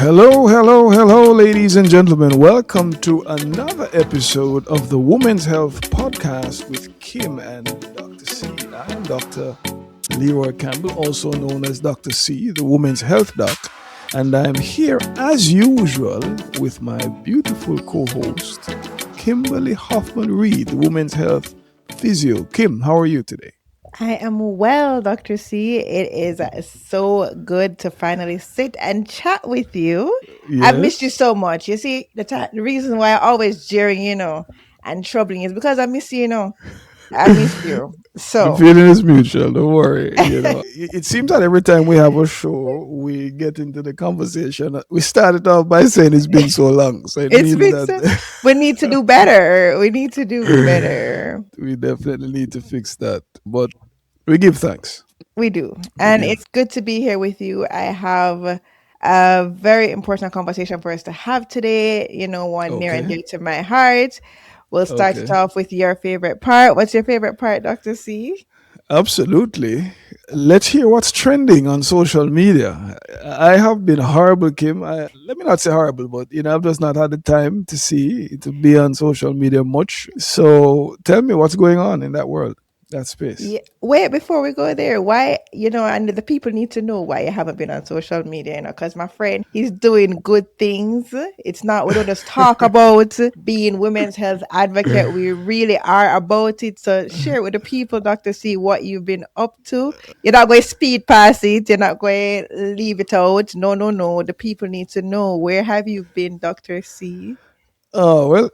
Hello, hello, hello, ladies and gentlemen. Welcome to another episode of the Women's Health Podcast with Kim and Dr. C. I'm Dr. Leroy Campbell, also known as Dr. C, the Women's Health Doc. And I'm here, as usual, with my beautiful co-host, Kimberly Hoffman-Reed, the Women's Health Physio. Kim, how are you today? I am well, Dr. C. It is so good to finally sit and chat with you. I've missed you Yes. so much. You see, the reason why I always jeering, and troubling is because I miss you, I miss you. The So, feeling is mutual. Don't worry. It seems that every time we have a show, we get into the conversation. We started off by saying it's been so long, so it it's means been so, that we need to do better. We need to do better. we definitely need to fix that. But we give thanks. We do. We And give. it's good to be here with you. I have a very important conversation for us to have today, one near and Okay. dear to my heart. We'll start it Okay. off with your favorite part. What's your favorite part, Dr. C? Absolutely. Let's hear what's trending on social media. I have been horrible, Kim. Let me not say horrible, but I've just not had the time to be on social media much. So tell me what's going on in that world, that space. Yeah. Wait, before we go there, why, and the people need to know why you haven't been on social media, because my friend, he's doing good things. It's not, we don't just talk about being women's health advocate. We really are about it. So share with the people, Dr. C, what you've been up to. You're not going to speed past it. You're not going to leave it out. No, no, no. The people need to know, where have you been, Dr. C? Oh well,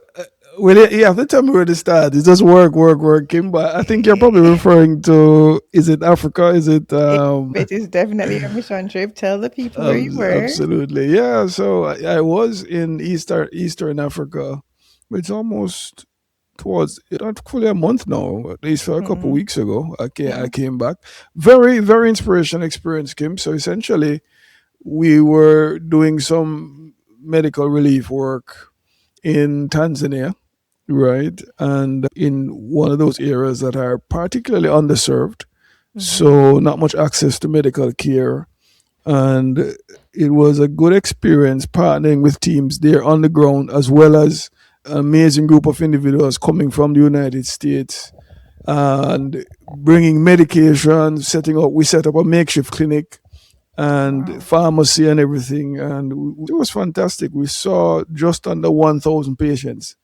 you have to tell me where to start. It's just work, work, work, Kim. But I think you're probably referring to, is it Africa? Is it It is definitely a mission trip. Tell the people where you were. absolutely? Yeah. So I was in Eastern Africa. It's almost towards not fully a month now, at least for a couple of Mm-hmm. weeks ago. I Mm-hmm. came back. Very, very inspirational experience, Kim. So essentially, we were doing some medical relief work in Tanzania, right? And in one of those areas that are particularly underserved, Mm-hmm. so not much access to medical care. And it was a good experience partnering with teams there on the ground, as well as an amazing group of individuals coming from the United States and bringing medication, we set up a makeshift clinic and Wow. pharmacy and everything. And it was fantastic. We saw just under 1,000 patients.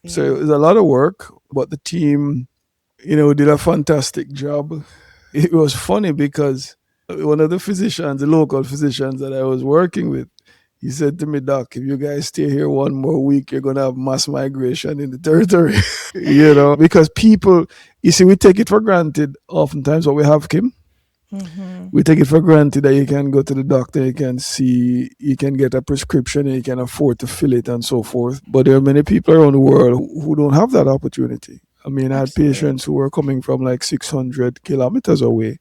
So Yeah. it was a lot of work, but the team, did a fantastic job. It was funny because one of the physicians, the local physicians that I was working with, he said to me, Doc, if you guys stay here one more week, you're going to have mass migration in the territory. Because people, you see, we take it for granted oftentimes what we have, Kim. Mm-hmm. We take it for granted that you can go to the doctor, you can get a prescription, and you can afford to fill it and so forth. But there are many people around the world who don't have that opportunity. I mean, I had patients who Absolutely. were coming from like 600 kilometers away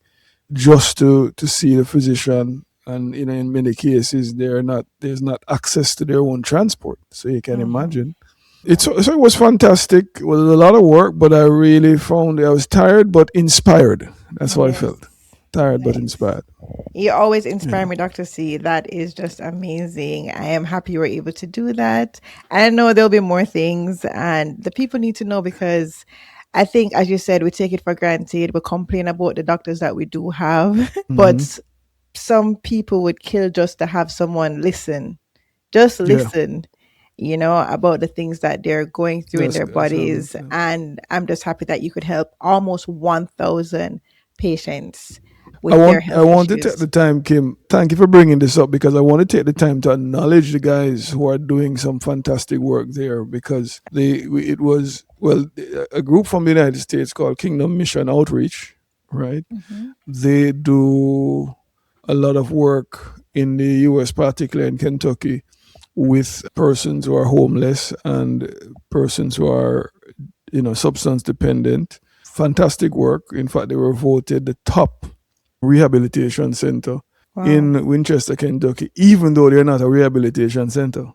just to see the physician. And in many cases, there's not access to their own transport. So you can Mm-hmm. imagine. So it was fantastic. It was a lot of work, but I really found I was tired but inspired. That's how I Yes. felt. Tired but Nice. inspired. You always inspire Yeah. me, Dr. C. That is just amazing. I am happy you were able to do that. I know there'll be more things, and the people need to know, because I think, as you said, we take it for granted. We complain about the doctors that we do have, Hmm. but some people would kill just to have someone listen, just Yeah. listen, about the things that they're going through in their bodies. Absolutely. And I'm just happy that you could help almost 1,000 patients I with their want I health want to take issues. the time, Kim. Thank you for bringing this up because I want to take the time to acknowledge the guys who are doing some fantastic work there because it was a group from the United States called Kingdom Mission Outreach, right? Mhm. They do a lot of work in the U.S., particularly in Kentucky, with persons who are homeless and persons who are substance dependent. Fantastic work. In fact, they were voted the top rehabilitation center Wow. in Winchester, Kentucky, even though they're not a rehabilitation center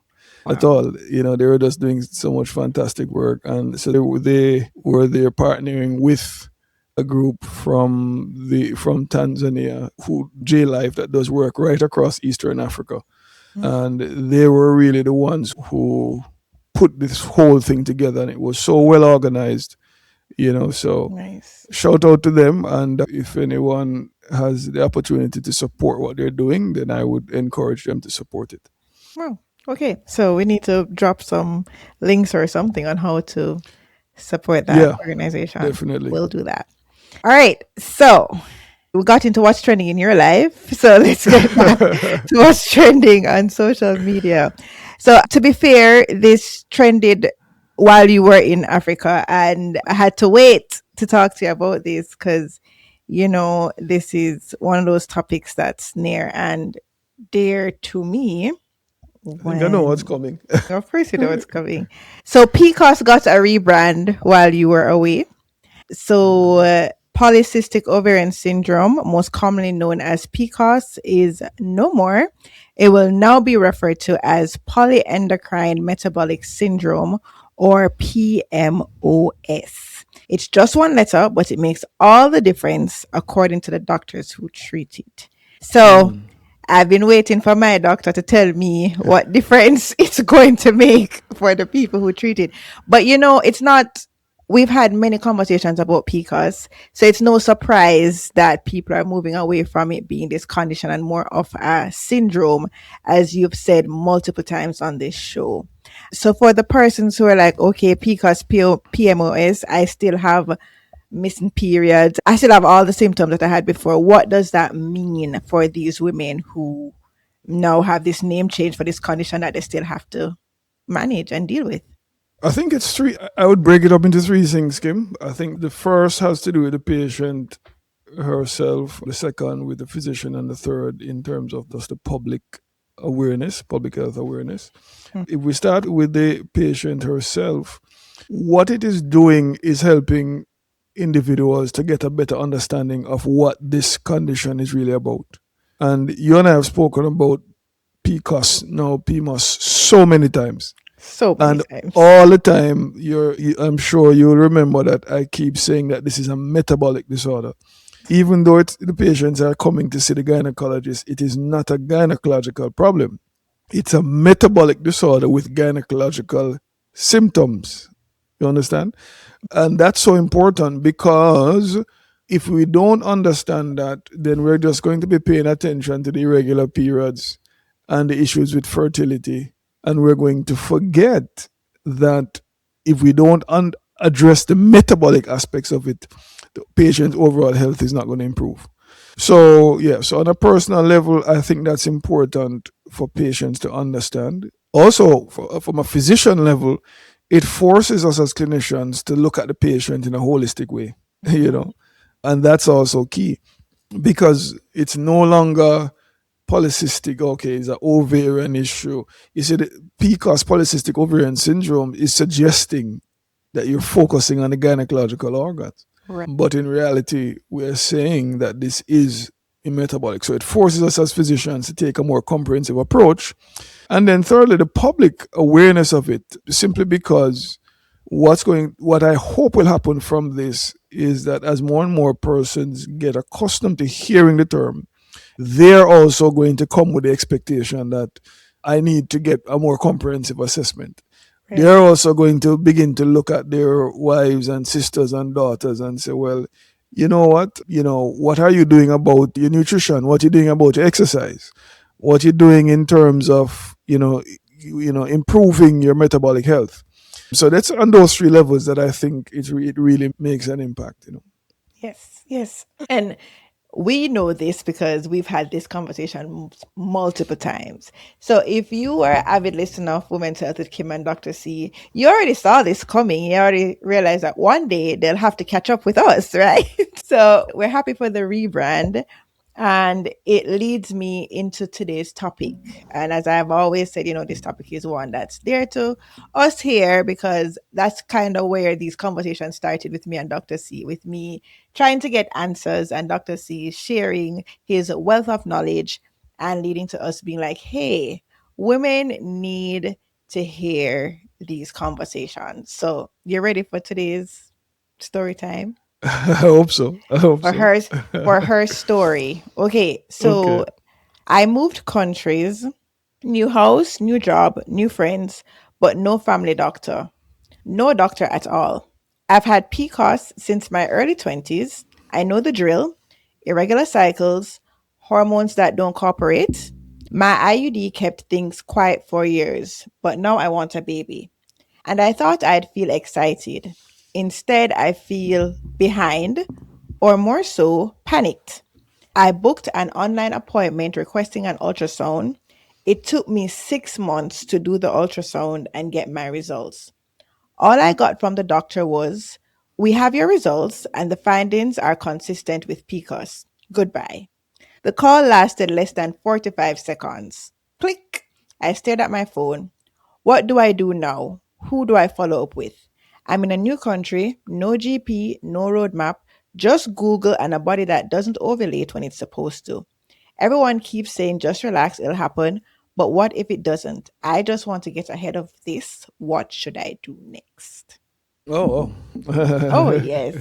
at Wow. all. They were just doing so much fantastic work. And so they were there partnering with a group from Tanzania, who J Life, that does work right across Eastern Africa. and they were really the ones who put this whole thing together, and it was so well organized, so Nice. shout out to them. And if anyone has the opportunity to support what they're doing, then I would encourage them to support it. Wow. Okay. So we need to drop some links or something on how to support that Yeah, organization. definitely. We'll do that. All right. So we got into what's trending in your life. So let's get back to what's trending on social media. So to be fair, this trended while you were in Africa, and I had to wait to talk to you about this because, this is one of those topics that's near and dear to me. I think I know what's When, coming. of course, you know what's coming. So PCOS got a rebrand while you were away. So, polycystic ovarian syndrome, most commonly known as PCOS, is no more. It will now be referred to as polyendocrine metabolic syndrome, or PMOS. It's just one letter, but it makes all the difference according to the doctors who treat it. So, Mm. I've been waiting for my doctor to tell me what difference it's going to make for the people who treat it. But it's not. We've had many conversations about PCOS, so it's no surprise that people are moving away from it being this condition and more of a syndrome, as you've said multiple times on this show. So for the persons who are like, okay, PCOS, PMOS, I still have missing periods. I still have all the symptoms that I had before. What does that mean for these women who now have this name change for this condition that they still have to manage and deal with? I think it's three. I would break it up into three things, Kim. I think the first has to do with the patient herself, the second with the physician, and the third in terms of just the public awareness, public health awareness. Mm. If we start with the patient herself, what it is doing is helping individuals to get a better understanding of what this condition is really about. And you and I have spoken about PCOS, now PMOS, so many times. So many And times. all the time, I'm sure you'll remember that I keep saying that this is a metabolic disorder. Even though the patients are coming to see the gynecologist, it is not a gynecological problem. It's a metabolic disorder with gynecological symptoms. You understand? And that's so important because if we don't understand that, then we're just going to be paying attention to the irregular periods and the issues with fertility. And we're going to forget that if we don't address the metabolic aspects of it, the patient's overall health is not going to improve. So, yeah, so on a personal level, I think that's important for patients to understand. Also, from a physician level, it forces us as clinicians to look at the patient in a holistic way, you Mhm. know, and that's also key because it's no longer polycystic, okay, it's an ovarian issue. You see, the PCOS, polycystic ovarian syndrome, is suggesting that you're focusing on the gynecological organs. Right. But in reality, we're saying that this is a metabolic. So it forces us as physicians to take a more comprehensive approach. And then thirdly, the public awareness of it, simply because what I hope will happen from this is that as more and more persons get accustomed to hearing the term, they're also going to come with the expectation that I need to get a more comprehensive assessment. Right. They're also going to begin to look at their wives and sisters and daughters and say, well, you know what? What are you doing about your nutrition? What are you doing about your exercise? What you're doing in terms of, improving your metabolic health. So that's on those three levels that I think it really makes an impact. Yes. Yes. And we know this because we've had this conversation multiple times. So if you were an avid listener of Women's Health with Kim and Dr. C, you already saw this coming. You already realized that one day they'll have to catch up with us, right? So we're happy for the rebrand. And it leads me into today's topic. And as I've always said, this topic is one that's dear to us here because that's kind of where these conversations started with me and Dr. C, with me trying to get answers and Dr. C sharing his wealth of knowledge and leading to us being like, hey, women need to hear these conversations. So you're ready for today's story time? I hope so. I hope For so. her for her story. Okay, Okay. so I moved countries New house, new job, new friends, but no family doctor. No doctor at all. I've had PCOS since my early 20s. I know the drill: irregular cycles, hormones that don't cooperate. My IUD kept things quiet for years, but now I want a baby. And I thought I'd feel excited. Instead, I feel behind, or more so, panicked. I booked an online appointment requesting an ultrasound. It took me 6 months to do the ultrasound and get my results. All I got from the doctor was, "We have your results and the findings are consistent with PCOS. Goodbye." The call lasted less than 45 seconds. Click. I stared at my phone. What do I do now? Who do I follow up with? I'm in a new country, no GP, no roadmap, just Google and a body that doesn't ovulate when it's supposed to. Everyone keeps saying just relax, it'll happen. But what if it doesn't? I just want to get ahead of this. What should I do next? Oh, Oh, oh. yes.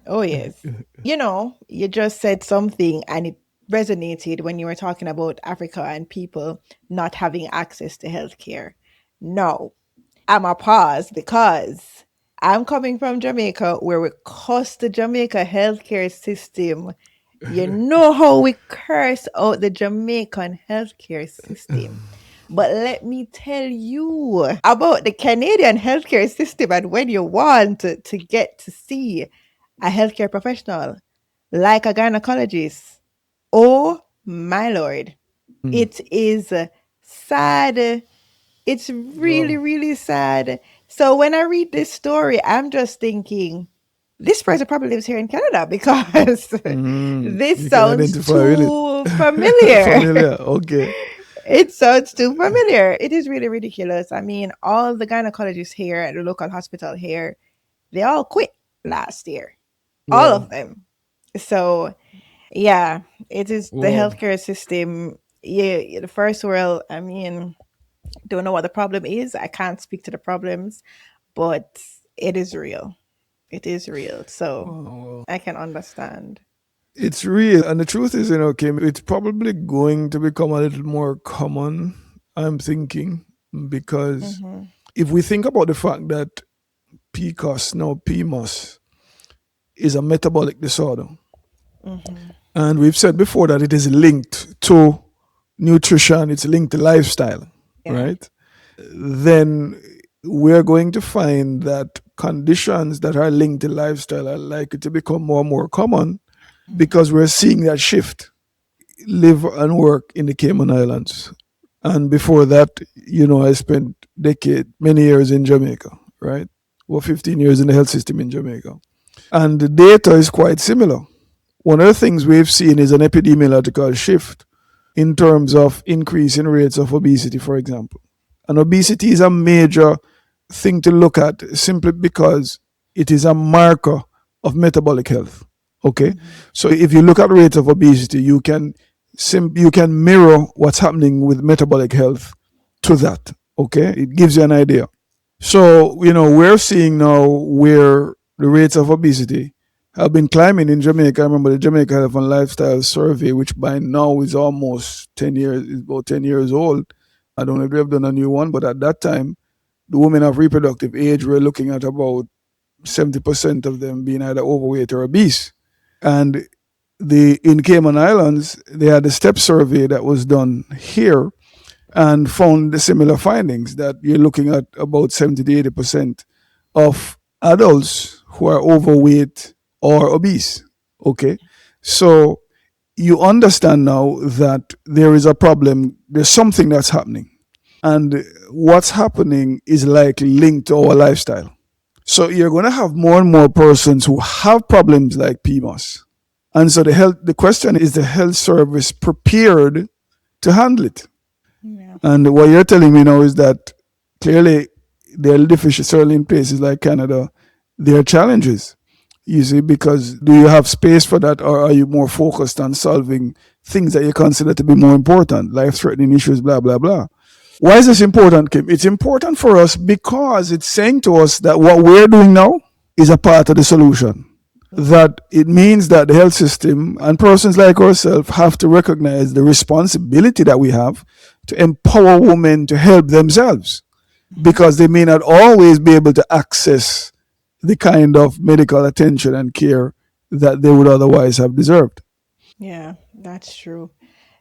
Oh, yes. You just said something and it resonated when you were talking about Africa and people not having access to healthcare. No, I'm a pause because I'm coming from Jamaica where we cuss the Jamaica healthcare system. You know how we curse out the Jamaican healthcare system. But let me tell you about the Canadian healthcare system and when you want to get to see a healthcare professional like a gynecologist. Oh my lord. It is sad. It's really, Wow. really sad. So when I read this story, I'm just thinking, this person probably lives here in Canada because this You can sounds identify with it. too familiar. Familiar. Okay. It sounds too familiar. It is really ridiculous. I mean, all the gynecologists here at the local hospital here, they all quit last year. All Wow. of them. So, yeah, it is the Wow. healthcare system. Yeah, the first world, I mean, don't know what the problem is. I can't speak to the problems, but it is real. It is real. So Wow. I can understand. It's real. And the truth is, Kim, it's probably going to become a little more common, I'm thinking, because Mm-hmm. if we think about the fact that PCOS, no PMOS, is a metabolic disorder, Mm-hmm. and we've said before that it is linked to nutrition, it's linked to lifestyle, Yeah. right? Then we're going to find that conditions that are linked to lifestyle are likely to become more and more common because we're seeing that shift. Live and work in the Cayman Islands. And before that, I spent many years in Jamaica, right? Well, 15 years in the health system in Jamaica. And the data is quite similar. One of the things we've seen is an epidemiological shift in terms of increase in rates of obesity, for example. And obesity is a major thing to look at simply because it is a marker of metabolic health. Okay, Mm-hmm. so if you look at rates of obesity, you can mirror what's happening with metabolic health to that. Okay, it gives you an idea. So we're seeing now where the rates of obesity have been climbing in Jamaica. I remember the Jamaica Health and Lifestyle Survey, which by now is almost 10 years, is about 10 years old. I don't know if they've done a new one, but at that time, the women of reproductive age were looking at about 70% of them being either overweight or obese. And in Cayman Islands, they had a step survey that was done here and found the similar findings that you're looking at about 70 to 80% of adults who are overweight or obese. Okay. So you understand now that there is a problem, there's something that's happening. And what's happening is likely linked to our lifestyle. So you're going to have more and more persons who have problems like PMOS. And so the question is, the health service prepared to handle it? Yeah. And what you're telling me now is that clearly there are deficiencies, certainly in places like Canada, there are challenges. You see, because do you have space for that, or are you more focused on solving things that you consider to be more important, life threatening issues, blah, blah, blah? Why is this important, Kim? It's important for us because it's saying to us that what we're doing now is a part of the solution. that it means that the health system and persons like ourselves have to recognize the responsibility that we have to empower women to help themselves, Mhm. because they may not always be able to access the kind of medical attention and care that they would otherwise have deserved. Yeah, that's true.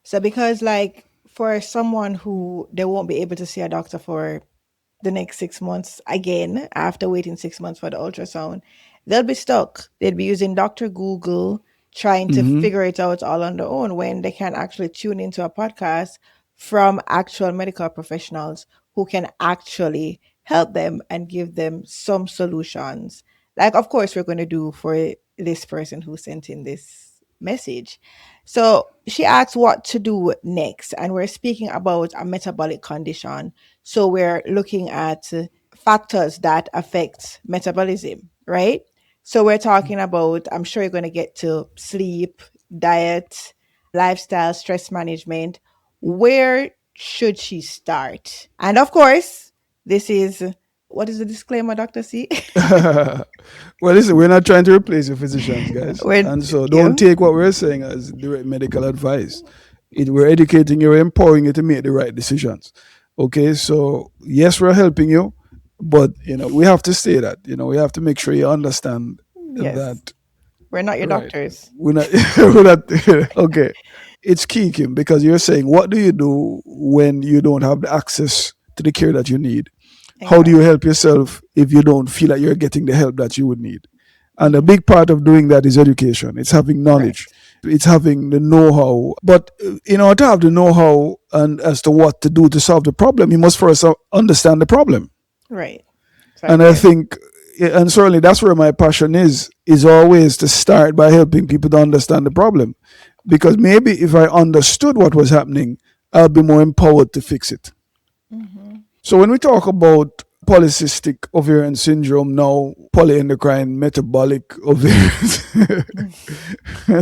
So because like for someone who they won't be able to see a doctor for the next 6 months again after waiting 6 months for the ultrasound, they'll be stuck. They'd be using Dr. Google trying to Hmm. figure it out all on their own when they can actually tune into a podcast from actual medical professionals who can actually help them and give them some solutions. Like, of course, we're going to do for this person who sent in this message. So she asked what to do next, and we're speaking about a metabolic condition. So we're looking at factors that affect metabolism, right? So we're talking about, I'm sure you're going to get to sleep, diet, lifestyle, stress management. Where should she start? And of course, this is what is the disclaimer, Dr. C? Well, listen, we're not trying to replace your physicians, guys. when And so yeah, don't take what we're saying as direct medical advice. We're educating you, we're empowering you to make the right decisions. Okay, so yes, we're helping you, but we have to say that. We have to make sure you understand yes, that. we're not your Right. doctors. We're not, we're not okay. It's key, Kim, because you're saying, what do you do when you don't have the access to the care that you need? How do you Exactly. help yourself if you don't feel that you're getting the help that you would need? And a Hmm. big part of doing that is education. It's having knowledge. Right. It's having the know-how. But in order to have the know-how and as to what to do to solve the problem, you must first understand the problem. Right. And I Exactly. think, and certainly that's where my passion is always to start by helping people to understand the problem. Because maybe if I understood what was happening, I'll be more empowered to fix it. Hmm. So when we talk about polycystic ovarian syndrome, now polyendocrine metabolic ovarian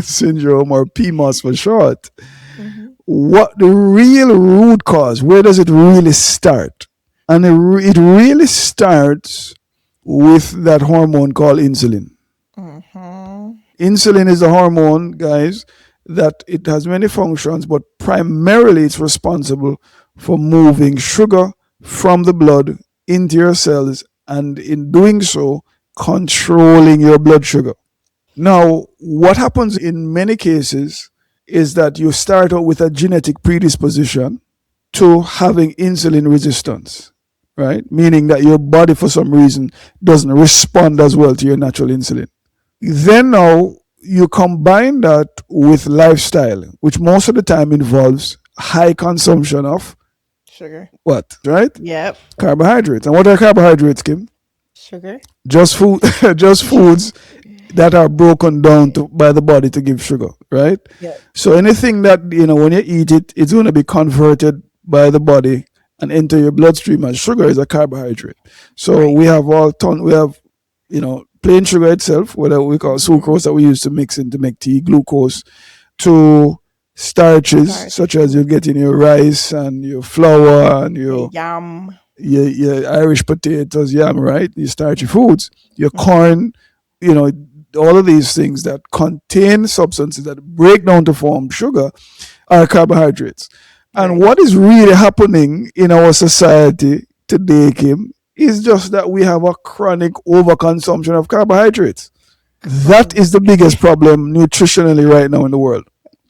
syndrome, or PMOS for short, Hmm. what the real root cause, where does it really start? And it really starts with that hormone called insulin. Hmm. Insulin is a hormone, guys, that it has many functions, but primarily it's responsible for moving sugar from the blood into your cells, and in doing so, controlling your blood sugar. Now, what happens in many cases is that you start out with a genetic predisposition to having insulin resistance, right? Meaning that your body, for some reason, doesn't respond as well to your natural insulin. Then now you combine that with lifestyle, which most of the time involves high consumption of Sugar. what, right? Yep. Carbohydrates. And what are carbohydrates, Kim? Sugar. Just food, just foods that are broken down by the body to give sugar, right? Yep. So anything that when you eat it, it's going to be converted by the body and enter your bloodstream as sugar is a carbohydrate. So Right. we have we have plain sugar itself, what we call Hmm. sucrose that we use to mix in to make tea, glucose, to starches Starchy such as you food. get in your rice and your flour and Yeah, your yum. your Irish potatoes, yam, right? Your starchy foods, your Hmm. corn, you know, all of these things that contain substances that break down to form sugar are carbohydrates. And Right. what is really happening in our society today, Kim, is just that we have a chronic overconsumption of carbohydrates. That is Um. the biggest problem nutritionally right now in the world.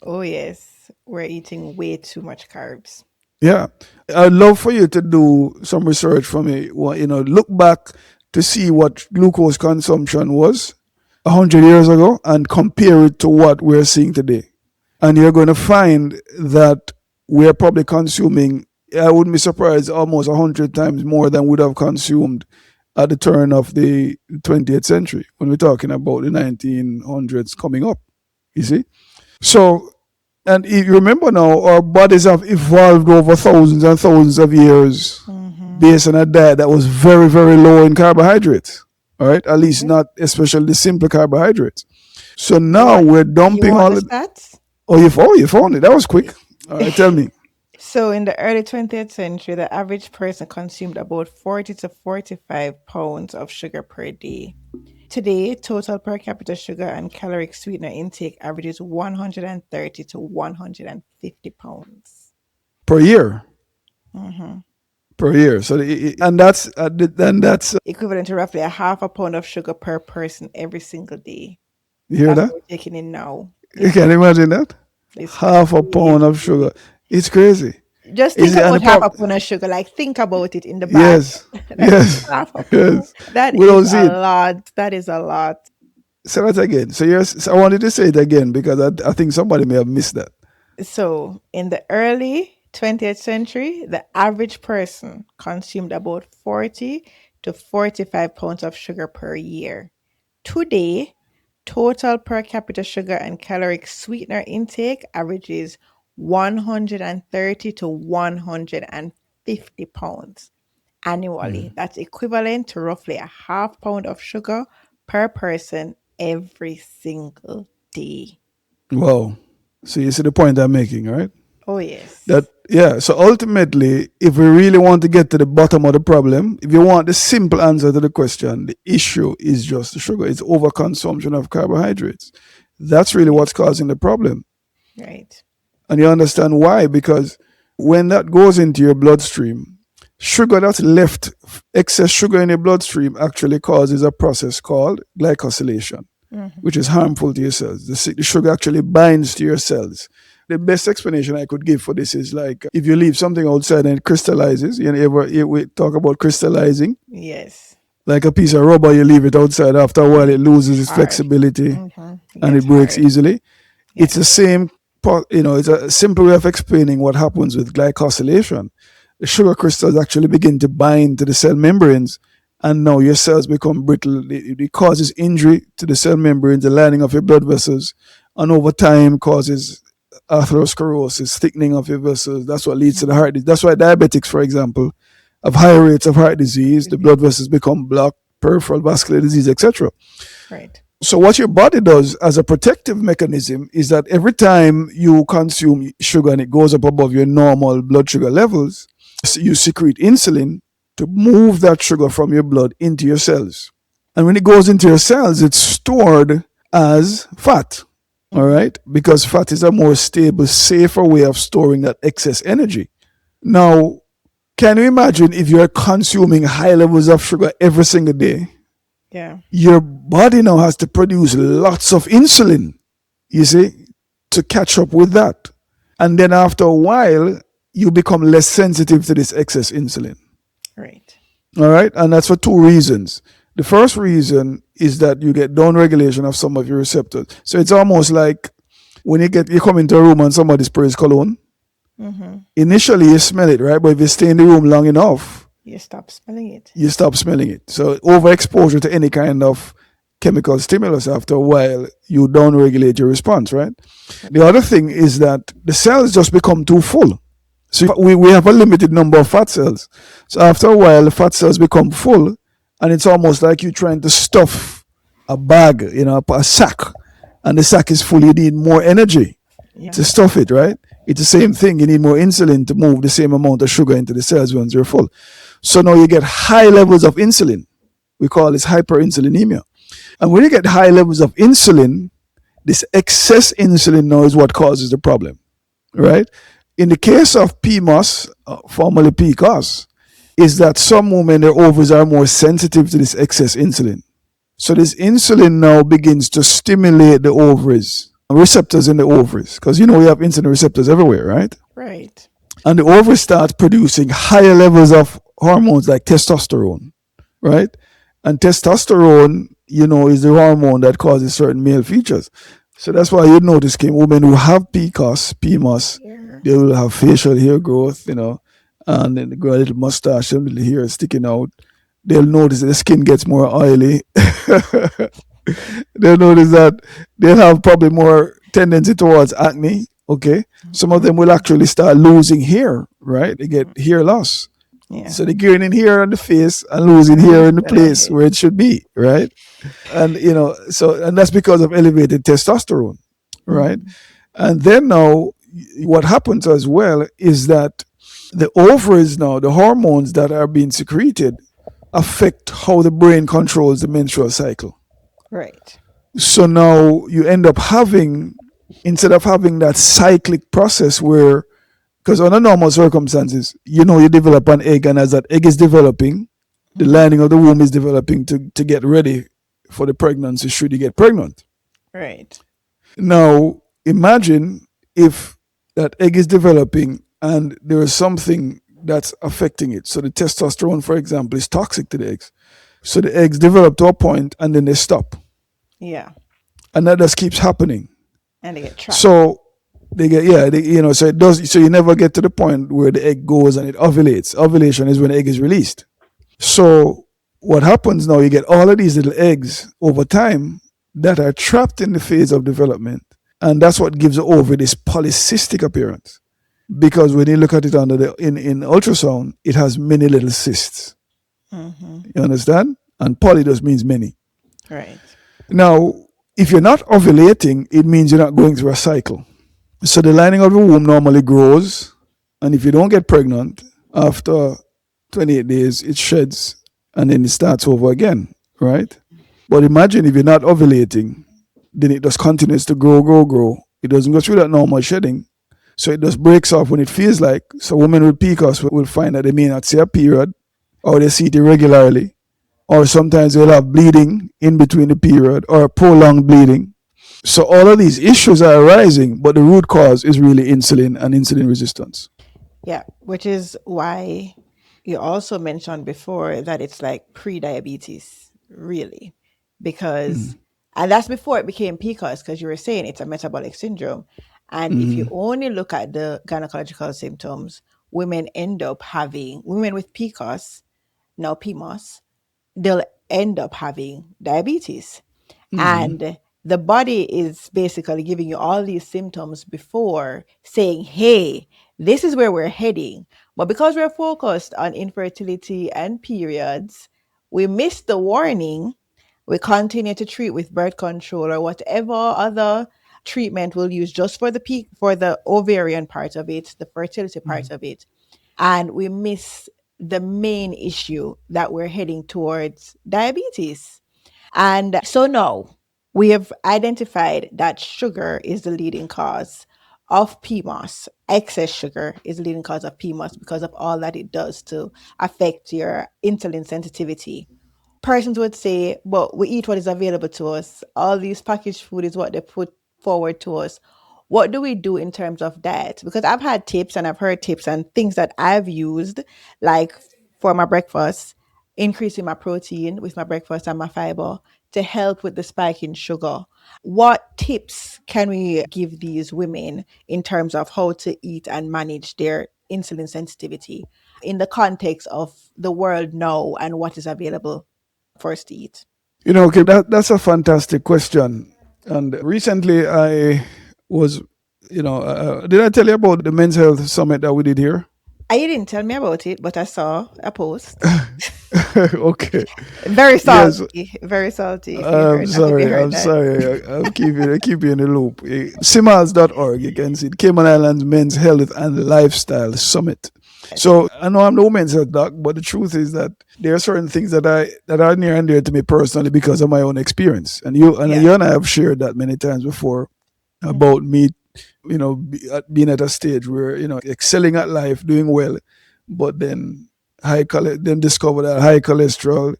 Oh yes, we're eating way too much carbs. Yeah. I'd love for you to do some research for me. Well, look back to see what glucose consumption was 100 years ago and compare it to what we're seeing today. And you're going to find that we're probably consuming, I wouldn't be surprised, almost 100 times more than we'd have consumed at the turn of the 20th century when we're talking about the 1900s coming up. You see? So, and if you remember now, our bodies have evolved over thousands and thousands of years Hmm. based on a diet that was very, very low in carbohydrates. All right, at least Okay. not especially the simple carbohydrates. So You now want we're you dumping want all the the. stats? Oh, you found it. That was quick. All right, tell me. So in the early 20th century, the average person consumed about 40 to 45 pounds of sugar per day. Today, total per capita sugar and caloric sweetener intake averages 130 to 150 pounds. per year. Hmm. Per year. So and that's Equivalent to roughly a half a pound of sugar per person every single day. you hear That's that? what we're taking in now. You It's can imagine that? it's Half a pound of crazy. sugar. It's crazy. Just Is think it and the about half a problem? pound of sugar. Like think about it in the bag. Yes. That's Yes. half a pound. Yes. That We is don't see a it. lot. That is a lot. Say that again. So yes, so I wanted to say it again because I think somebody may have missed that. So, in the early 20th century, the average person consumed about 40 to 45 pounds of sugar per year. Today, total per capita sugar and caloric sweetener intake averages 130 to 150 pounds annually. That's equivalent to roughly a half pound of sugar per person every single day. Wow. So you see the point I'm making, right? Oh, That yes. yeah. So ultimately, if we really want to get to the bottom of the problem, if you want the simple answer to the question, the issue is just the sugar. It's overconsumption of carbohydrates. That's really Yeah, what's causing the problem. right. And you understand why? Because when that goes into your bloodstream, sugar that's left, excess sugar in your bloodstream actually causes a process called glycosylation, Mhm. which is harmful to your cells. The sugar actually binds to your cells. The best explanation I could give for this is like if you leave something outside and it crystallizes, we talk about crystallizing, Yes. like a piece of rubber, you leave it outside, after a while it loses its Hard. flexibility It and gets it breaks hard. easily. It's the Yes. same, it's a simple way of explaining what happens with glycosylation. The sugar crystals actually begin to bind to the cell membranes, and now your cells become brittle. It causes injury to the cell membranes, the lining of your blood vessels, and over time causes atherosclerosis, thickening of your vessels. That's what leads to the Mhm. heart disease. That's why diabetics, for example, have higher rates of heart disease. The blood vessels become blocked, peripheral vascular disease, etc. Right. So what your body does as a protective mechanism is that every time you consume sugar and it goes up above your normal blood sugar levels, you secrete insulin to move that sugar from your blood into your cells. And when it goes into your cells, it's stored as fat. All Mhm. right? Because fat is a more stable, safer way of storing that excess energy. Now, can you imagine if you're consuming high levels of sugar every single day? Yeah. Your body now has to produce lots of insulin, you see, to catch up with that. And then after a while, you become less sensitive to this excess insulin. Right. All right. And that's for two reasons. The first reason is that you get down regulation of some of your receptors. So it's almost like when you come into a room and somebody sprays cologne, Mm-hmm. initially you smell it, right? But if you stay in the room long enough, You stop smelling it. you stop smelling it. So overexposure to any kind of chemical stimulus, after a while, you don't regulate your response, right? The other thing is that the cells just become too full. So we have a limited number of fat cells. So after a while, the fat cells become full, and it's almost like you're trying to stuff a bag, a sack, and the sack is full. You need more energy Yeah. to stuff it, right? It's the same thing. You need more insulin to move the same amount of sugar into the cells once they're full. So now you get high levels of insulin. We call this hyperinsulinemia. And when you get high levels of insulin, this excess insulin now is what causes the problem, right? In the case of PMOS, formerly PCOS, is that some women, their ovaries are more sensitive to this excess insulin. So this insulin now begins to stimulate the ovaries, receptors in the ovaries, because we have insulin receptors everywhere, right? Right. And the ovaries start producing higher levels of hormones like testosterone, right? And testosterone, is the hormone that causes certain male features. So that's why you notice, Kim, women who have PCOS, PMOS, Yeah. they will have facial hair growth, and then they grow a little mustache, a little hair sticking out. They'll notice that the skin gets more oily. They'll notice that they'll have probably more tendency towards acne. Okay. Some of them will actually start losing hair, right? They get hair loss. Yeah. So they're gaining hair on the face and losing hair in the Instead of place head. where it should be, right? And and that's because of elevated testosterone, right? Mhm. And then now what happens as well is that the ovaries now, the hormones that are being secreted affect how the brain controls the menstrual cycle. Right. So now you end up having, instead of having that cyclic process where, because under normal circumstances, you develop an egg, and as that egg is developing, the Hmm. lining of the womb is developing to get ready for the pregnancy should you get pregnant. Right. Now, imagine if that egg is developing and there is something that's affecting it. So the testosterone, for example, is toxic to the eggs. So the eggs develop to a point and then they stop. Yeah. And that just keeps happening. And they get trapped. So they get, yeah, so it does, so you never get to the point where the egg goes and it ovulates. Ovulation is when the egg is released. So what happens now, you get all of these little eggs over time that are trapped in the phase of development. And that's what gives the ovary this polycystic appearance. Because when you look at it under in ultrasound, it has many little cysts. Hmm. You understand? And poly just means many. Right. Now, if you're not ovulating, it means you're not going through a cycle. So the lining of the womb normally grows, and if you don't get pregnant after 28 days, it sheds and then it starts over again, right? But imagine if you're not ovulating, then it just continues to grow, grow, grow. It doesn't go through that normal shedding. So it just breaks off when it feels like. So women with PCOS will find that they may not see a period, or they see it irregularly, or sometimes they'll have bleeding in between the period or prolonged bleeding. So all of these issues are arising, but the root cause is really insulin and insulin resistance. Yeah. Which is why you also mentioned before that it's like pre-diabetes, really, because, and that's before it became PCOS, because you were saying it's a metabolic syndrome. And if you Mm-hmm. only look at the gynecological symptoms, women with PCOS, now PMOS, they'll end up having diabetes. Mm-hmm. And the body is basically giving you all these symptoms before saying, hey, this is where we're heading. But because we're focused on infertility and periods, we miss the warning. We continue to treat with birth control or whatever other treatment we'll use just for the peak, for the ovarian part of it, the fertility part of it. And we miss the main issue that we're heading towards, diabetes. And so now we have identified that sugar is the leading cause of PMOS. Excess sugar is the leading cause of PMOS because of all that it does to affect your insulin sensitivity. Persons would say, but we eat what is available to us. All these packaged food is what they put forward to us. What do we do in terms of diet? Because I've had tips and I've heard tips and things that I've used, like for my breakfast, increasing my protein with my breakfast and my fiber to help with the spike in sugar. What tips can we give these women in terms of how to eat and manage their insulin sensitivity in the context of the world now and what is available for us to eat? Okay, that's a fantastic question. And recently I was, did I tell you about the men's health summit that we did here? You didn't tell me about it, but I saw a post. Okay. Very Yes. salty, very salty. If you I'm heard, I hope you sorry. I'm heard that. sorry. I'll keep you in the loop. Simals.org. You can see it. Cayman Islands Men's Health and Lifestyle Summit. So I know I'm no men's health doc, but the truth is that there are certain things that are near and dear to me personally because of my own experience. And Yeah. you and I have shared that many times before Hmm. about me, being at a stage where excelling at life, doing well, but then then discover that high cholesterol,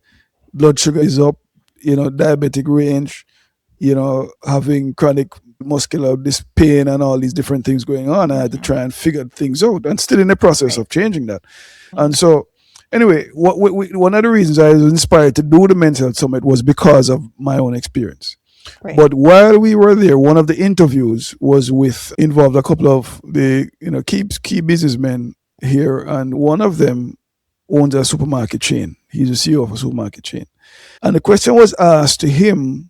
blood sugar is up, diabetic range, having chronic muscular this pain and all these different things going on. I had to Hmm. try and figure things out, and still in the process Right. of changing that. And Hmm. so, anyway, one of the reasons I was inspired to do the mental health summit was because of my own experience. Right. But while we were there, one of the interviews was with involved a couple of the key businessmen here, and one of them owns a supermarket chain. He's a CEO of a supermarket chain, and the question was asked to him: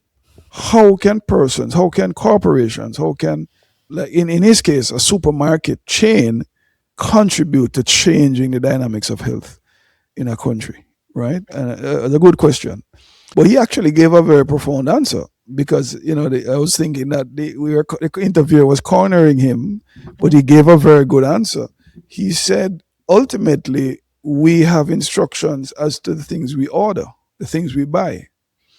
how can persons, how can corporations, how can, like in his case, a supermarket chain contribute to changing the dynamics of health in a country, right? And it's a good question. But he actually gave a very profound answer because I was thinking that the interviewer was cornering him, but he gave a very good answer. He said, ultimately, we have instructions as to the things we order, the things we buy.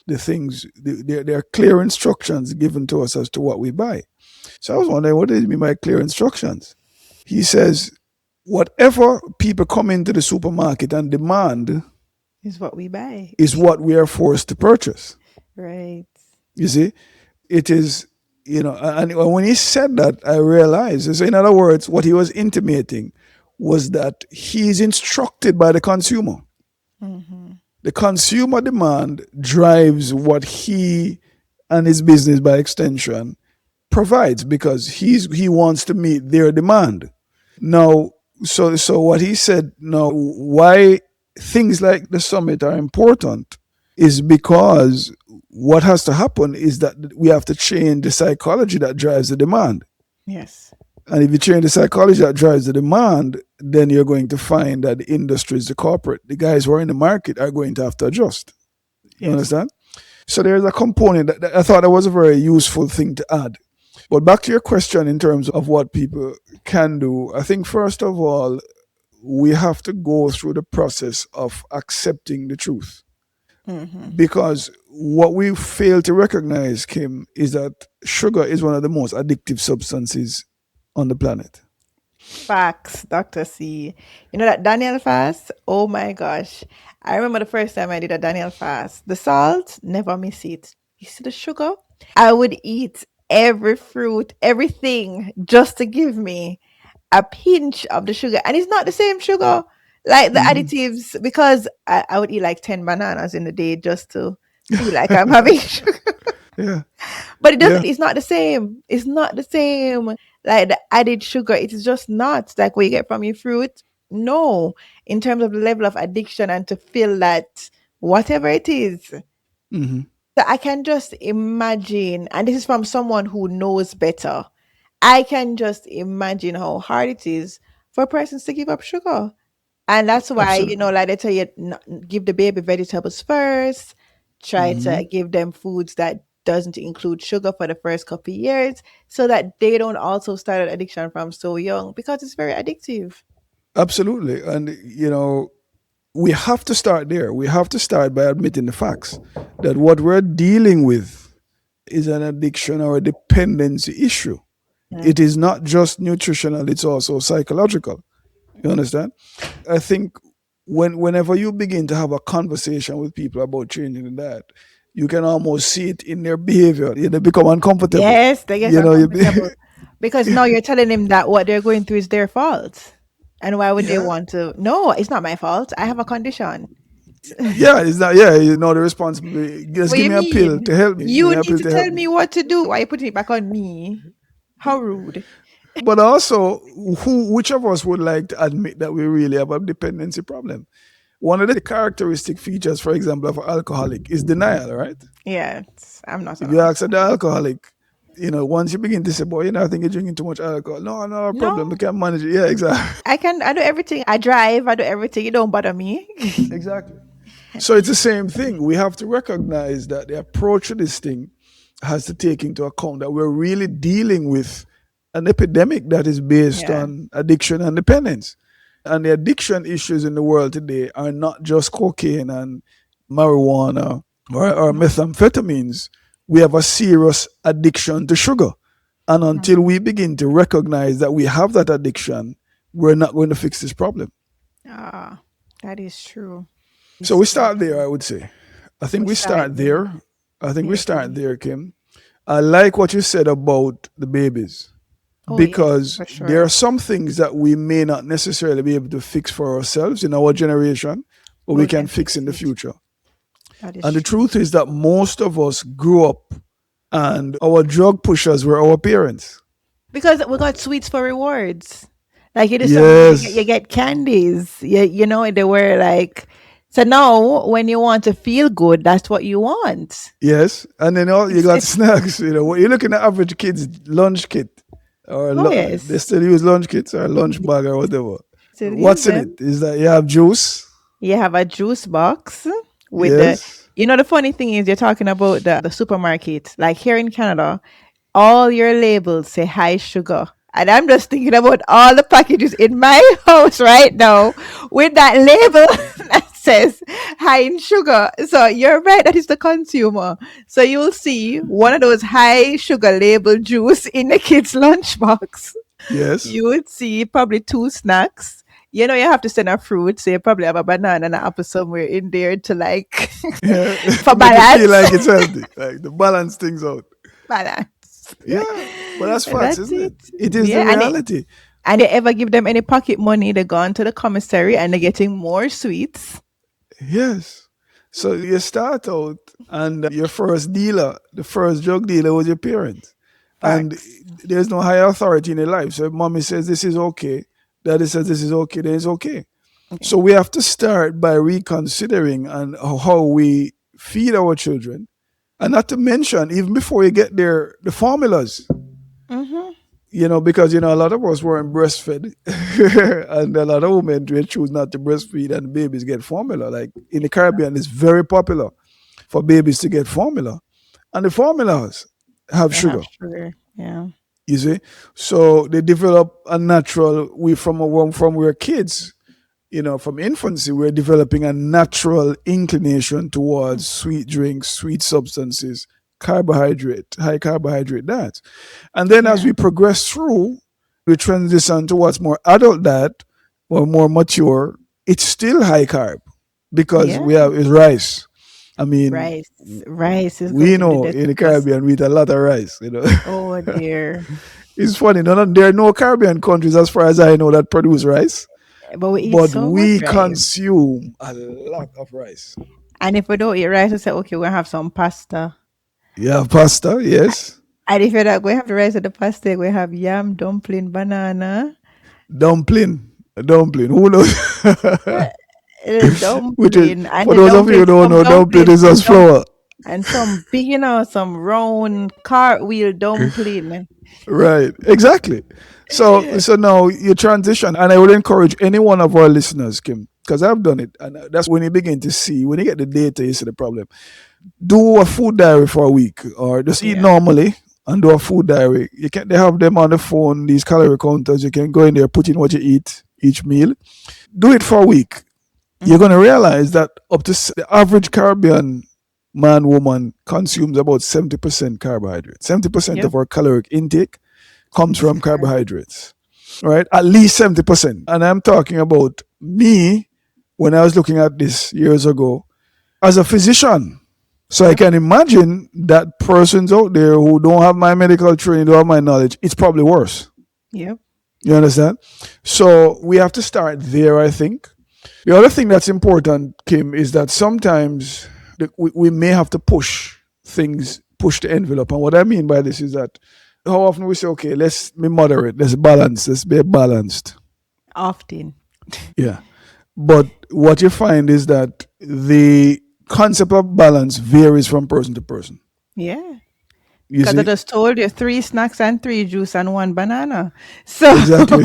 the things, there are clear instructions given to us as to what we buy. So I was wondering, what does he mean by clear instructions? He says, whatever people come into the supermarket and demand Is what we buy. is what we are forced to purchase. Right. You see, it is, and when he said that, I realized, so in other words, what he was intimating was that he is instructed by the consumer. Mm-hmm. The consumer demand drives what he and his business by extension provides, because he wants to meet their demand. Now, so what he said, now why things like the summit are important is because what has to happen is that we have to change the psychology that drives the demand. Yes. And if you change the psychology that drives the demand, then you're going to find that the industries, the corporate, the guys who are in the market are going to have to adjust. You Yes. understand? So there's a component that I thought that was a very useful thing to add. But back to your question in terms of what people can do, I think first of all, we have to go through the process of accepting the truth. Mm-hmm. Because what we fail to recognize, Kim, is that sugar is one of the most addictive substances on the planet. Facts, Dr. C. You know that Daniel fast? Oh my gosh. I remember the first time I did a Daniel fast. The salt, never miss it. You see the sugar? I would eat every fruit, everything, just to give me a pinch of the sugar. And it's not the same sugar, like the Mhm. additives, because I would eat like 10 bananas in a day just to feel like I'm having sugar. Yeah. But it Yeah. doesn't, it's not the same. It's not the same. Like the added sugar, it is just not like what you get from your fruit. No, in terms of the level of addiction and to feel that whatever it is. Hmm. So I can just imagine, and this is from someone who knows better. I can just imagine how hard it is for persons to give up sugar. And that's why, Absolutely. like they tell you, give the baby vegetables first. Try Hmm. to give them foods that doesn't include sugar for the first couple of years, so that they don't also start an addiction from so young, because it's very addictive. Absolutely. And, we have to start there. We have to start by admitting the facts that what we're dealing with is an addiction or a dependency issue. Mm. It is not just nutritional, it's also psychological. You understand? I think whenever you begin to have a conversation with people about changing the diet, you can almost see it in their behavior. They become uncomfortable. Yes, they get You know, you be, uncomfortable because now you're telling them that what they're going through is their fault. And why would they yeah, want to? No, it's not my fault. I have a condition. yeah, it's not, yeah, the responsibility. Just What give you me a pill mean? to help me. Give You me a need pill to to help tell me. me what to do. Why are you putting it back on me? How rude. But also, which of us would like to admit that we really have a dependency problem? One of the characteristic features, for example, of an alcoholic is denial, right? Yeah, I'm not If an you ask the alcoholic. alcoholic, once you begin to say, boy, I think you're drinking too much alcohol. No, no problem. No, We can manage it. Yeah, exactly. I do everything. I drive, I do everything. It don't bother me. Exactly. So it's the same thing. We have to recognize that the approach to this thing has to take into account that we're really dealing with an epidemic that is based Yeah. on addiction and dependence. And the addiction issues in the world today are not just cocaine and marijuana or methamphetamines. We have a serious addiction to sugar. And until Mhm. we begin to recognize that we have that addiction, we're not going to fix this problem. Ah, that is true. So It's we so start there, I true. would say. I think We we start start there. there. I think we I start agree. there, Kim. I like what you said about the babies, Oh yes, because for there are sure. some things that we may not necessarily be able to fix for ourselves in our generation, but But we we can can fix in fix the it. future. That is And the true. truth is that most of us grew up and our drug pushers were our parents. Because we got sweets for rewards. Like you do something good, you Yes. get candies. They were like, so now when you want to feel good, that's what you want. Yes. And then you It's got it's snacks. When you're looking at average kids' lunch kit, or oh they yes. still use lunch kits or lunch bag or whatever. Still use What's in it? them. Is that you have juice? You have a juice box with Yes. the funny thing is you're talking about the supermarket. Like here in Canada, all your labels say high sugar. And I'm just thinking about all the packages in my house right now with that label. says high in sugar. So you're right, that is the consumer. So you'll see one of those high sugar labeled juice in the kid's lunchbox. Yes. You would see probably two snacks. You know, you have to send a fruit, so you probably have a banana and an apple somewhere in there to like Yeah. for To make it feel balance. like it's healthy, like to balance things out. Balance. Yeah. But that's facts, That's isn't it. it? It is the Yeah, reality. and they ever give them any pocket money, they go on to the commissary and they're getting more sweets. Yes. So you start out and your first dealer, the first drug dealer was your parents. And Facts. there's no higher authority in your life. So if mommy says this is okay, daddy says this is okay, then it's okay. Okay. So we have to start by reconsidering and how we feed our children. And not to mention, even before you get there, the formulas. Mm-hmm. Because a lot of us weren't breastfed, and a lot of women they choose not to breastfeed, and babies get formula. Like in the Caribbean, it's very popular for babies to get formula, and the formulas have They have sugar. sugar. Yeah. You see, so they develop a natural. We from we're kids, from infancy, we're developing a natural inclination towards sweet drinks, sweet substances, high carbohydrate diets. And then as Yeah. we progress through, we transition towards more adult diet or more mature. It's still high carb because Yeah. we have is rice. I mean, Rice. Rice is going we to be the know in the death. Caribbean we eat a lot of rice. Oh dear. It's funny. There are no Caribbean countries, as far as I know, that produce rice, But we eat but so much we rice. consume a lot of rice. And if we don't eat rice, we say, okay, we'll have some pasta. Yeah, pasta, yes. And if you're not going to have the rice and the pasta, we have yam, dumpling, banana. Dumpling, dumpling. Who knows? Yeah, Which is dumpling. And for the those of you who dumpling, don't some know, dumpling dumpling, is just flour. and some big, some round cartwheel dumpling. Right, exactly. So now you transition, and I would encourage any one of our listeners, Kim, because I've done it, and that's when you begin to see when you get the data, you see the problem. Do a food diary for a week, or just eat Yeah. normally and do a food diary. You can They have them on the phone, these calorie counters. You can go in there, put in what you eat each meal. Do it for a week. You're going to Mm-hmm. realize that the average Caribbean man, woman consumes about 70% carbohydrates. 70% Yep. of our caloric intake comes It's from carb. carbohydrates, right? At least 70%. And I'm talking about me when I was looking at this years ago as a physician. So I Yep. can imagine that persons out there who don't have my medical training, don't have my knowledge, it's probably worse. Yep. You understand? So we have to start there, I think. The other thing that's important, Kim, is that sometimes we may have to push the envelope. And what I mean by this is that how often we say, okay, let's be moderate, let's balance, let's be balanced. Often. Yeah. But what you find is that the concept of balance varies from person to person. Yeah. You Because I see? just told you 3 snacks and 3 juice and 1 banana. So Exactly.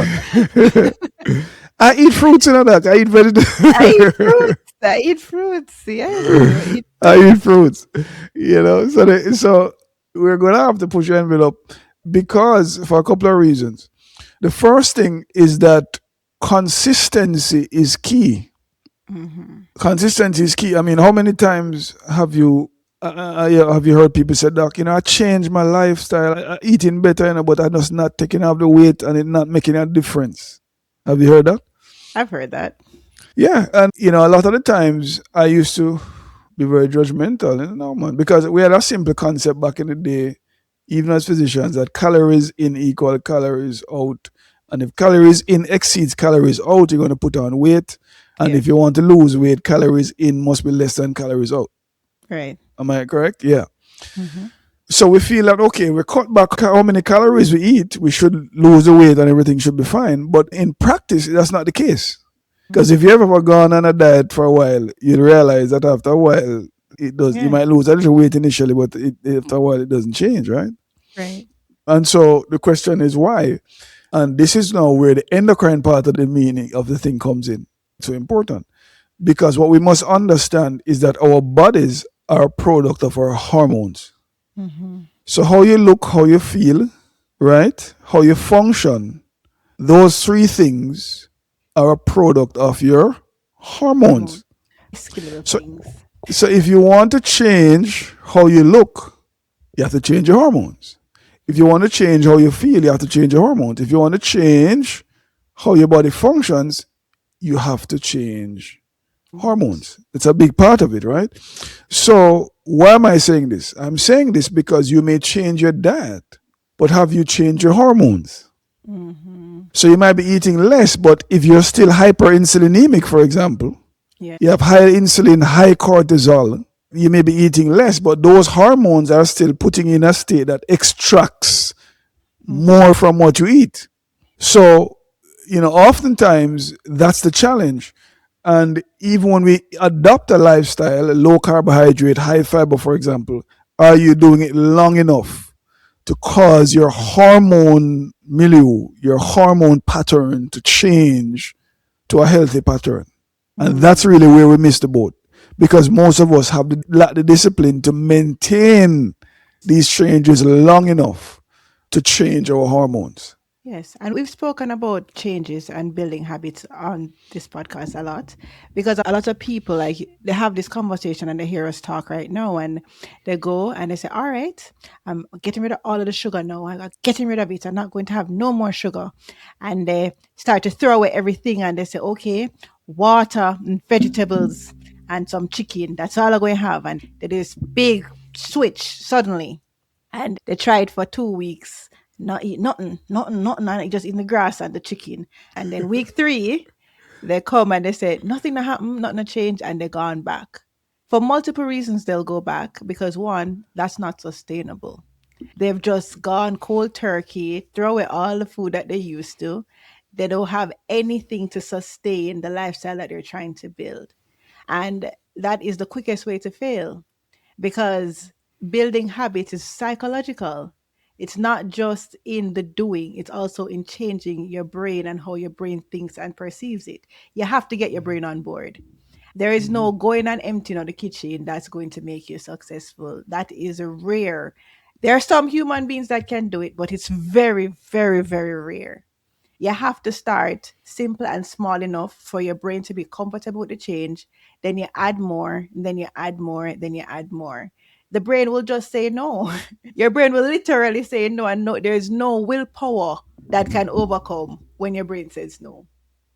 I eat fruits and all that. I eat I eat vegetables. fruits. I eat fruits. Yes. I eat I eat fruits. fruits. So we're gonna have to push your envelope because for a couple of reasons. The first thing is that consistency is key. Mm-hmm. Consistency is key. I mean, how many times have you heard people say, "Doc, I changed my lifestyle, eating better, but I'm just not taking off the weight and it not making a difference." Have you heard that? I've heard that. Yeah, and a lot of the times I used to be very judgmental, no man, because we had a simple concept back in the day, even as physicians, that calories in equal calories out, and if calories in exceeds calories out, you're going to put on weight, and Yeah. if you want to lose weight, calories in must be less than calories out. Right. Am I correct? Yeah. Mm-hmm. So we feel that okay, we cut back how many calories we eat, we should lose the weight and everything should be fine. But in practice, that's not the case. Because if you ever gone on a diet for a while, you'll realize that after a while, it does. You Yeah. might lose a little weight initially, but after a while, it doesn't change, right? Right. And so the question is why? And this is now where the endocrine part of the meaning of the thing comes in. So important. Because what we must understand is that our bodies are a product of our hormones. Mm-hmm. So how you look, how you feel, right? How you function, those three things are a product of your Hormone. hormones. Risky little So, things. so if you want to change how you look, you have to change your hormones. If you want to change how you feel, you have to change your hormones. If you want to change how your body functions, you have to change hormones. It's a big part of it, right? So, why am I saying this? I'm saying this because you may change your diet, but have you changed your hormones? Mm-hmm. So, you might be eating less, but if you're still hyperinsulinemic, for example, Yeah. you have high insulin, high cortisol, you may be eating less, but those hormones are still putting you in a state that extracts Mm-hmm. more from what you eat. So, oftentimes that's the challenge. And even when we adopt a lifestyle, low carbohydrate, high fiber, for example, are you doing it long enough to cause your hormone milieu, your hormone pattern to change to a healthy pattern? And that's Mm. really where we miss the boat because most of us have lack the discipline to maintain these changes long enough to change our hormones. Yes, and we've spoken about changes and building habits on this podcast a lot because a lot of people like they have this conversation and they hear us talk right now and they go and they say, "All right, I'm getting rid of all of the sugar now. I'm getting rid of it. I'm not going to have no more sugar." And they start to throw away everything and they say, "Okay, water and vegetables and some chicken. That's all I'm going to have." And there is big switch suddenly and they tried for 2 weeks, not eat nothing, nothing, nothing, and just eating the grass and the chicken. And then week three, they come and they say, nothing to happen, nothing to change, and they're gone back. For multiple reasons, they'll go back because one, that's not sustainable. They've just gone cold turkey, throw away all the food that they used to. They don't have anything to sustain the lifestyle that they're trying to build. And that is the quickest way to fail because building habits is psychological. It's not just in the doing, it's also in changing your brain and how your brain thinks and perceives it. You have to get your brain on board. There is no going and emptying out the kitchen that's going to make you successful. That is rare. There are some human beings that can do it, but it's very, very, very rare. You have to start simple and small enough for your brain to be comfortable with the change. Then you add more, then you add more, then you add more. The brain will just say no. Your brain will literally say no, and no, there is no willpower that can overcome when your brain says no.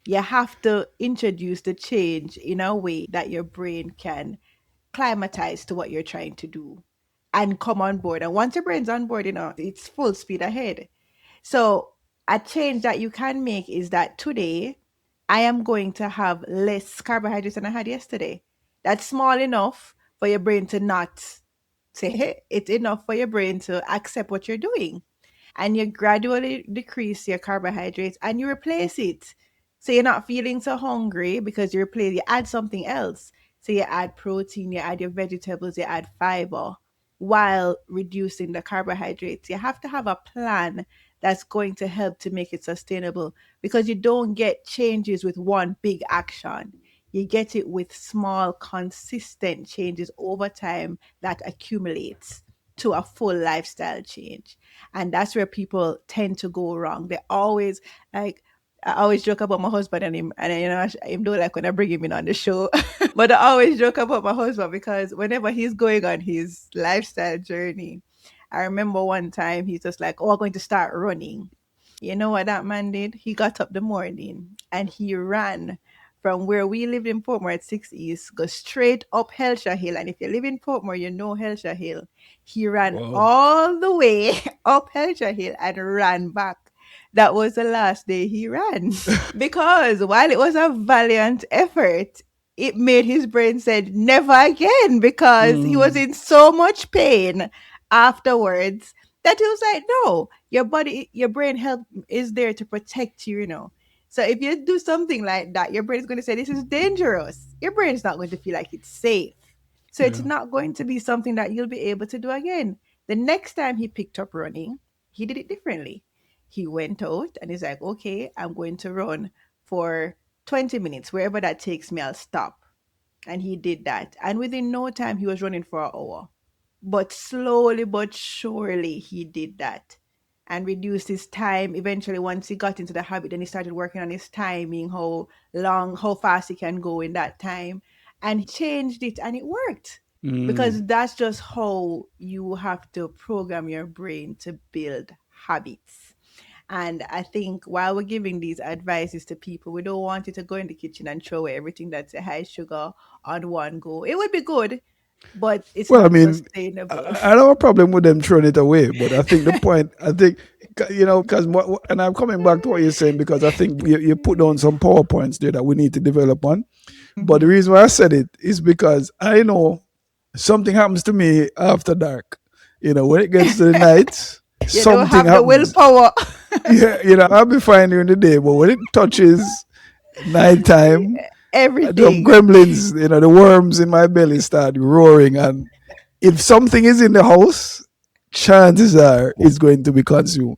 You have to introduce the change in a way that your brain can climatize to what you're trying to do and come on board. And once your brain's on board, it's full speed ahead. So, a change that you can make is that today I am going to have less carbohydrates than I had yesterday. That's small enough for your brain to not say, hey, it's enough for your brain to accept what you're doing. And you gradually decrease your carbohydrates and you replace it. So you're not feeling so hungry because you add something else. So you add protein, you add your vegetables, you add fiber while reducing the carbohydrates. You have to have a plan that's going to help to make it sustainable because you don't get changes with one big action. You get it with small, consistent changes over time that accumulates to a full lifestyle change. And that's where people tend to go wrong. They always like I always joke about my husband and him, and him don't like when I bring him in on the show. But I always joke about my husband because whenever he's going on his lifestyle journey, I remember one time he's just like, "Oh, I'm going to start running." You know what that man did? He got up the morning and he ran from where we lived in Portmore at 6 East, go straight up Helsha Hill. And if you live in Portmore, you know Helsha Hill. He ran Wow. all the way up Helsha Hill and ran back. That was the last day he ran. Because while it was a valiant effort, it made his brain said never again because he was Mm, in so much pain afterwards that he was like, no, your body, your brain health is there to protect you. So if you do something like that, your brain is going to say this is dangerous. Your brain is not going to feel like it's safe. So it's yeah. not going to be something that you'll be able to do again. The next time he picked up running, he did it differently. He went out and he's like, okay, I'm going to run for 20 minutes. Wherever that takes me, I'll stop. And he did that. And within no time, he was running for an hour. But slowly but surely, he did that and reduced his time. Eventually, once he got into the habit, then he started working on his timing, how long, how fast he can go in that time. and changed it and it worked. Mm. Because that's just how you have to program your brain to build habits. And I think while we're giving these advices to people, we don't want you to go in the kitchen and throw away everything that's a high sugar on one go. It would be good, but it's Well, I not mean, sustainable. I don't have a problem with them throwing it away, but I think the point, I think, because and I'm coming back to what you're saying because I think you put down some PowerPoints there that we need to develop on. But the Mhm. reason why I said it is because I know something happens to me after dark. When it gets to the night, You don't something have the happens. willpower. Yeah, I'll be fine during the day, but when it touches nighttime, them Everything. gremlins, the worms in my belly start roaring, and if something is in the house, chances are it's going to be consumed.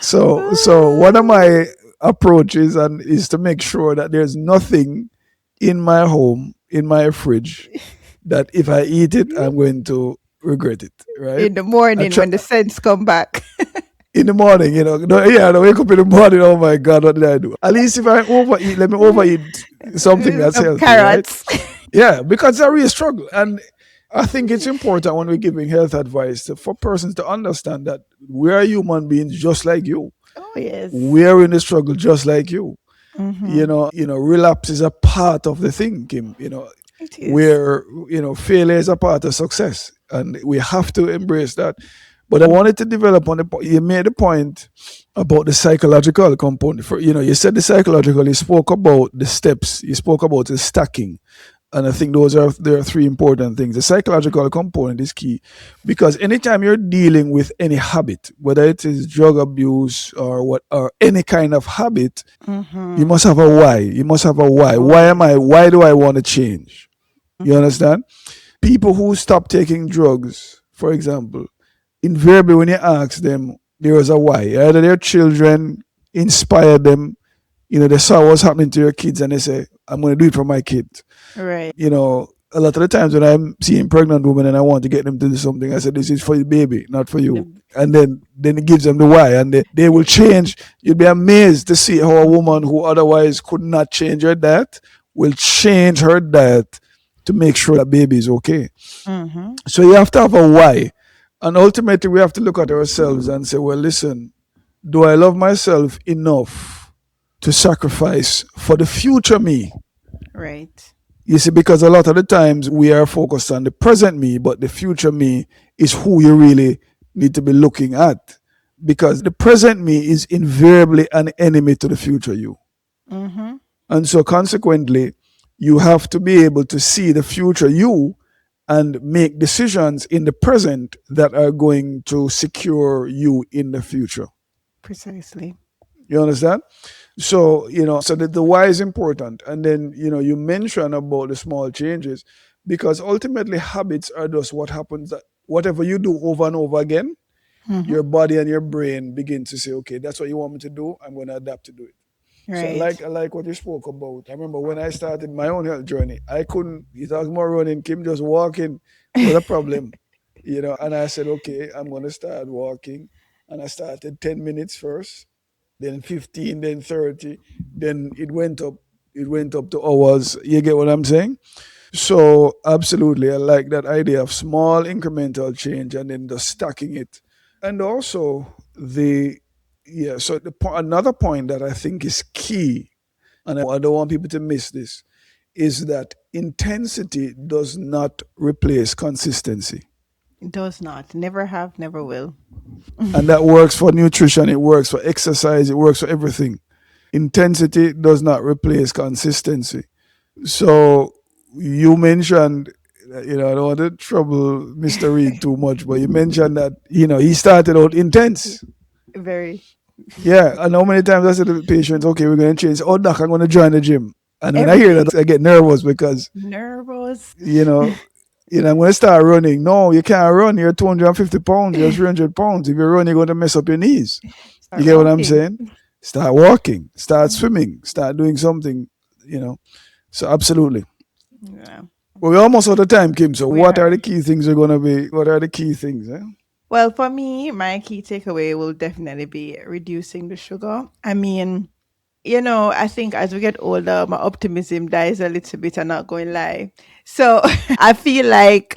So one of my approaches and is to make sure that there's nothing in my home, in my fridge, that if I eat it, I'm going to regret it. Right? In the I morning try when the sense come back. in the morning. I wake up in the morning. Oh my God, what did I do? At least if I overeat, let me overeat something that's Some healthy, right? carrots. Yeah, because it's a real struggle. And I think it's important when we're giving health advice for persons to understand that we are human beings just like you. Oh yes. We're in the struggle just like you. Mm-hmm. Relapse is a part of the thing, Kim. It is. Where, failure is a part of success. And we have to embrace that. But I wanted to develop on you made a point about the psychological component. You said the psychological, you spoke about the steps, you spoke about the stacking. And I think there are three important things. The psychological component is key because anytime you're dealing with any habit, whether it is drug abuse or any kind of habit, you Mm-hmm. must have a why. You must have a why. Oh yes. Why do I want to change? You Mm-hmm. understand? People who stop taking drugs, for example, invariably when you ask them, there is a why. Either their children inspired them, they saw what's happening to your kids and they say, I'm going to do it for my kids. Right. A lot of the times when I'm seeing pregnant women and I want to get them to do something, I said, this is for the baby, not for you. The- And then it gives them the why and they will change. You'll be amazed to see how a woman who otherwise could not change her diet will change her diet to make sure that baby is okay. Mm-hmm. So you have to have a why. And ultimately, we have to look at ourselves and say, well, listen, do I love myself enough to sacrifice for the future me? Right. You see, because a lot of the times we are focused on the present me, but the future me is who you really need to be looking at. Because the present me is invariably an enemy to the future you. Mm-hmm. And so, consequently, you have to be able to see the future you and make decisions in the present that are going to secure you in the future. Precisely. You understand? So, so the why is important. And then, you mention about the small changes because ultimately habits are just what happens that whatever you do over and over again, Mm-hmm. your body and your brain begin to say, okay, that's what you want me to do. I'm going to adapt to do it. So Right. I like what you spoke about. I remember when I started my own health journey, I couldn't, you talk more running, Kim just walking was a problem, and I said, okay, I'm going to start walking. And I started 10 minutes first, then 15, then 30, then it went up to hours. You get what I'm saying? So absolutely, I like that idea of small incremental change and then just stacking it. And also the yeah, so another point that I think is key, and I don't want people to miss this, is that intensity does not replace consistency. It does not. Never have, never will. And that works for nutrition, it works for exercise, it works for everything. Intensity does not replace consistency. So you mentioned, I don't want to trouble Mr. Reed too much, but you mentioned that, he started out intense. Very. Yeah, and how many times I said to the patients, okay, we're going to change. Oh, doc, I'm going to join the gym. And when I hear Everything. that, I get nervous because, Nervous. you know, I'm going to start running. No, you can't run. You're 250 pounds, you're 300 pounds. If you run, you're going to mess up your knees. You Start get what I'm walking. saying? Start walking, start swimming, start doing something, you know. So, absolutely. Yeah. Well, we're almost out of time, Kim. So, We what are are. the key things are going to be? What are the key things? Eh? Well, for me, my key takeaway will definitely be reducing the sugar. I mean, I think as we get older, my optimism dies a little bit. I'm not going to lie. So I feel like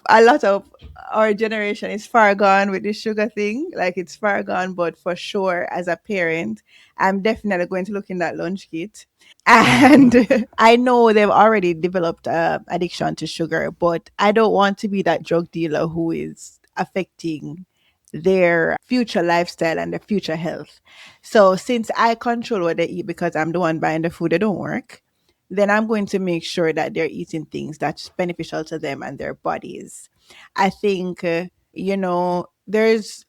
a lot of our generation is far gone with the sugar thing. Like it's far gone, but for sure, as a parent, I'm definitely going to look in that lunch kit. Uh-huh. And I know they've already developed addiction to sugar, but I don't want to be that drug dealer who is affecting their future lifestyle and their future health. So since I control what they eat because I'm the one buying the food that don't work, then I'm going to make sure that they're eating things that's beneficial to them and their bodies. I think,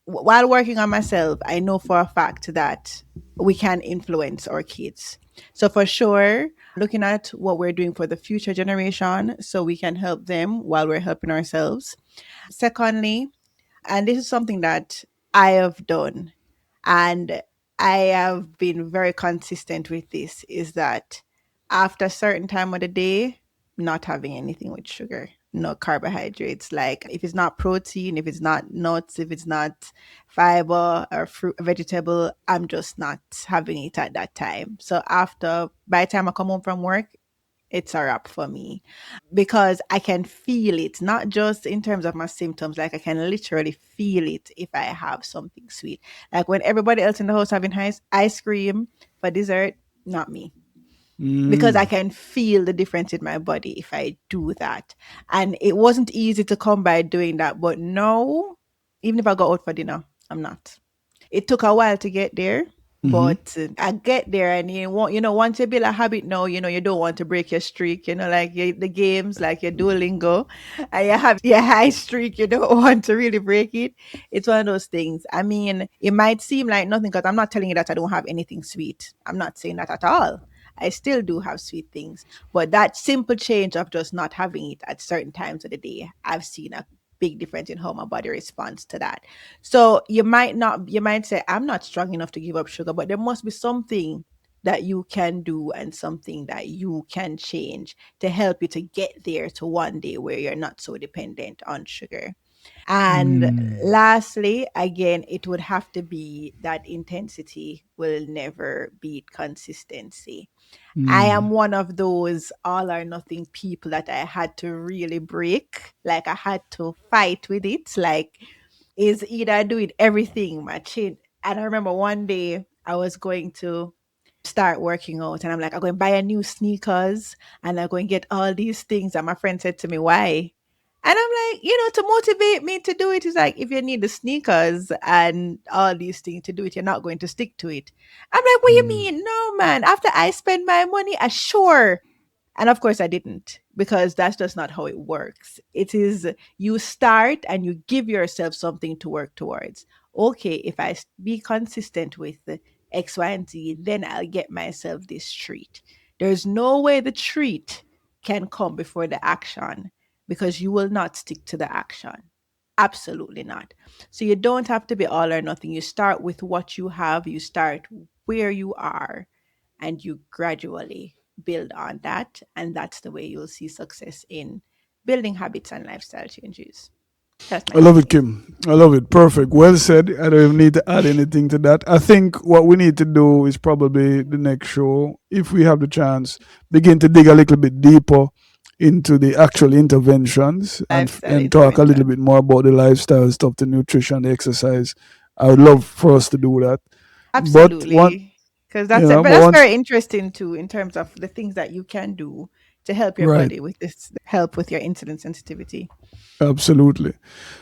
while working on myself, I know for a fact that we can influence our kids. So for sure, looking at what we're doing for the future generation so we can help them while we're helping ourselves. Secondly, and this is something that I have done and I have been very consistent with this, is that after a certain time of the day, not having anything with sugar, no carbohydrates. Like if it's not protein, if it's not nuts, if it's not fiber or fruit, vegetable, I'm just not having it at that time. So by the time I come home from work, it's a wrap for me because I can feel it, not just in terms of my symptoms. Like I can literally feel it if I have something sweet. Like when everybody else in the house having ice cream for dessert, not me. Because I Mm. can feel the difference in my body if I do that. And it wasn't easy to come by doing that. But no, even if I go out for dinner, I'm not. It took a while to get there, Mm-hmm. but I get there, and once you build a habit now, you don't want to break your streak, like the games, like your Duolingo, and you have your high streak, you don't want to really break it. It's one of those things. I mean, it might seem like nothing because I'm not telling you that I don't have anything sweet. I'm not saying that at all. I still do have sweet things, but that simple change of just not having it at certain times of the day, I've seen a big difference in how my body responds to that. So you might say, I'm not strong enough to give up sugar, but there must be something that you can do and something that you can change to help you to get there to one day where you're not so dependent on sugar. And Mm. lastly, again, it would have to be that intensity will never beat consistency. I am Mm. one of those all or nothing people that I had to really break. Like I had to fight with it. Like is either doing everything, my chin. And I remember one day I was going to start working out and I'm like, I'm going to buy a new sneakers and I'm going to get all these things. And my friend said to me, why? And I'm like, to motivate me to do it is like, if you need the sneakers and all these things to do it, you're not going to stick to it. I'm like, what do you Mm. mean? No, man. After I spend my money, sure. And of course, I didn't because that's just not how it works. It is you start and you give yourself something to work towards. Okay, if be consistent with the X, Y, and Z, then I'll get myself this treat. There's no way the treat can come before the action because you will not stick to the action. Absolutely not. So you don't have to be all or nothing. You start with what you have, you start where you are, and you gradually build on that. And that's the way you'll see success in building habits and lifestyle changes. That's my I love two it, cents. Kim. I love it. Perfect. Well said. I don't even need to add anything to that. I think what we need to do is probably the next show, if we have the chance, begin to dig a little bit deeper into the actual interventions Lifestyle and talk a little intervention. bit more about the lifestyle stuff, the nutrition, the exercise. I would love for us to do that. But one, Absolutely. Because that's it. But but that's one, very interesting too, in terms of the things that you can do to help your right. body with this help with your insulin sensitivity. Absolutely.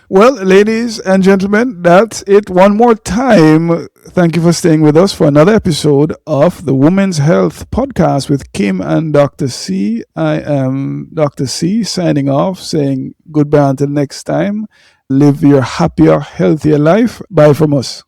Well, ladies and gentlemen, that's it one more time. Thank you for staying with us for another episode of the Women's Health Podcast with Kim and Dr. C. I am Dr. C signing off, saying goodbye until next time. Live your happier, healthier life. Bye from us.